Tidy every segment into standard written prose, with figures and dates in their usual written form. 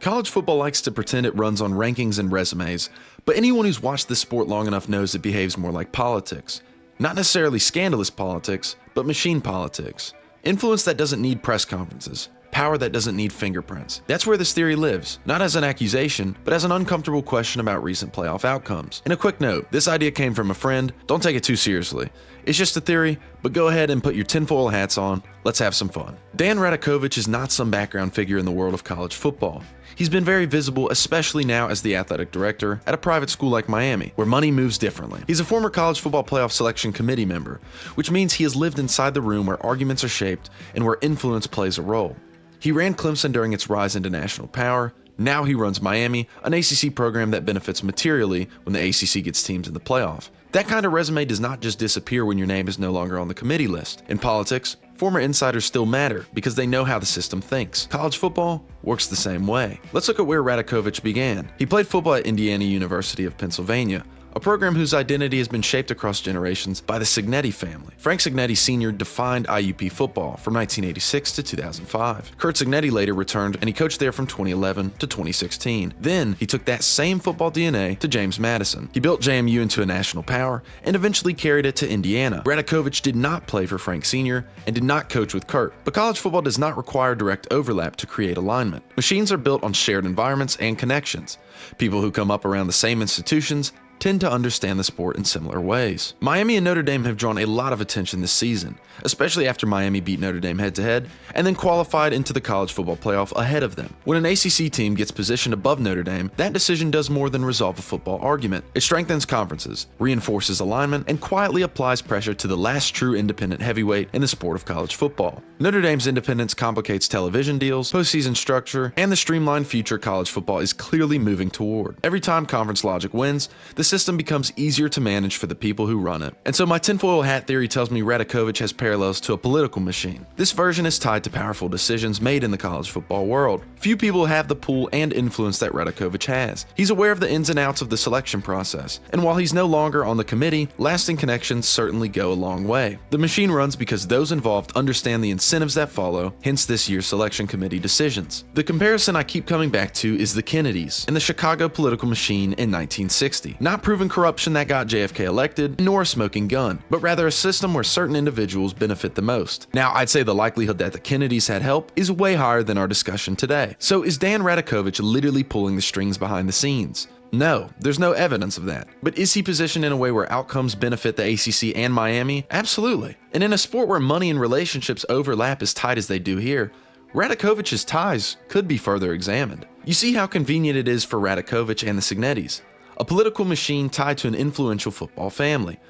College football likes to pretend it runs on rankings and resumes, but anyone who's watched this sport long enough knows it behaves more like politics. Not necessarily scandalous politics, but machine politics. Influence that doesn't need press conferences. Power that doesn't need fingerprints. That's where this theory lives, not as an accusation, but as an uncomfortable question about recent playoff outcomes. And a quick note, this idea came from a friend, don't take it too seriously. It's just a theory, but go ahead and put your tinfoil hats on, let's have some fun. Dan Radakovich is not some background figure in the world of college football. He's been very visible, especially now as the athletic director at a private school like Miami, where money moves differently. He's a former college football playoff selection committee member, which means he has lived inside the room where arguments are shaped and where influence plays a role. He ran Clemson during its rise into national power. Now he runs Miami, an ACC program that benefits materially when the ACC gets teams in the playoff. That kind of resume does not just disappear when your name is no longer on the committee list. In politics, former insiders still matter because they know how the system thinks. College football works the same way. Let's look at where Radakovich began. He played football at Indiana University of Pennsylvania, a program whose identity has been shaped across generations by the Cignetti family. Frank Cignetti Sr. defined IUP football from 1986 to 2005. Curt Cignetti later returned and he coached there from 2011 to 2016. Then he took that same football DNA to James Madison. He built JMU into a national power and eventually carried it to Indiana. Radakovich did not play for Frank Sr. and did not coach with Curt, but college football does not require direct overlap to create alignment. Machines are built on shared environments and connections. People who come up around the same institutions tend to understand the sport in similar ways. Miami and Notre Dame have drawn a lot of attention this season, especially after Miami beat Notre Dame head-to-head and then qualified into the college football playoff ahead of them. When an ACC team gets positioned above Notre Dame, that decision does more than resolve a football argument. It strengthens conferences, reinforces alignment, and quietly applies pressure to the last true independent heavyweight in the sport of college football. Notre Dame's independence complicates television deals, postseason structure, and the streamlined future college football is clearly moving toward. Every time conference logic wins, the system becomes easier to manage for the people who run it. And so my tinfoil hat theory tells me Radakovich has parallels to a political machine. This version is tied to powerful decisions made in the college football world. Few people have the pull and influence that Radakovich has. He's aware of the ins and outs of the selection process, and while he's no longer on the committee, lasting connections certainly go a long way. The machine runs because those involved understand the incentives that follow, hence this year's selection committee decisions. The comparison I keep coming back to is the Kennedys and the Chicago political machine in 1960. Not proven corruption that got JFK elected, nor a smoking gun, but rather a system where certain individuals benefit the most. Now, I'd say the likelihood that the Kennedys had help is way higher than our discussion today. So is Dan Radakovich literally pulling the strings behind the scenes? No, there's no evidence of that. But is he positioned in a way where outcomes benefit the ACC and Miami? Absolutely. And in a sport where money and relationships overlap as tight as they do here, Radakovich's ties could be further examined. You see how convenient it is for Radakovich and the Cignettis. A political machine tied to an influential football family.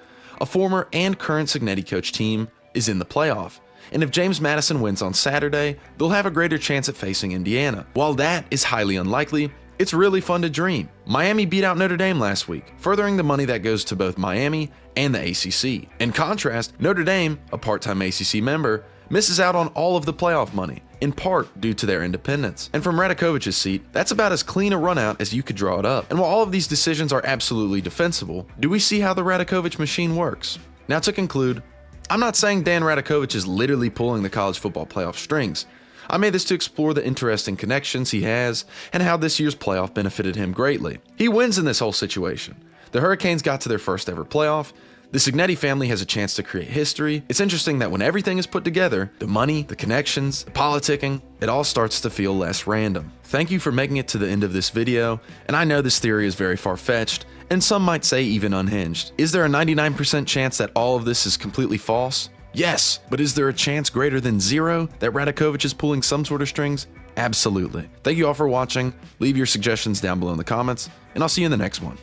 A former and current Cignetti coach team is in the playoff, and if James Madison wins on Saturday, they'll have a greater chance at facing Indiana. While that is highly unlikely, it's really fun to dream. Miami beat out Notre Dame last week, furthering the money that goes to both Miami and the ACC. In contrast, Notre Dame, a part-time ACC member, misses out on all of the playoff money, in part due to their independence. And from Radakovich's seat, that's about as clean a runout as you could draw it up. And while all of these decisions are absolutely defensible, do we see how the Radakovich machine works? Now to conclude, I'm not saying Dan Radakovich is literally pulling the college football playoff strings. I made this to explore the interesting connections he has and how this year's playoff benefited him greatly. He wins in this whole situation. The Hurricanes got to their first ever playoff. The Cignetti family has a chance to create history. It's interesting that when everything is put together, the money, the connections, the politicking, it all starts to feel less random. Thank you for making it to the end of this video, and I know this theory is very far-fetched, and some might say even unhinged. Is there a 99% chance that all of this is completely false? Yes, but is there a chance greater than zero that Radakovich is pulling some sort of strings? Absolutely. Thank you all for watching. Leave your suggestions down below in the comments, and I'll see you in the next one.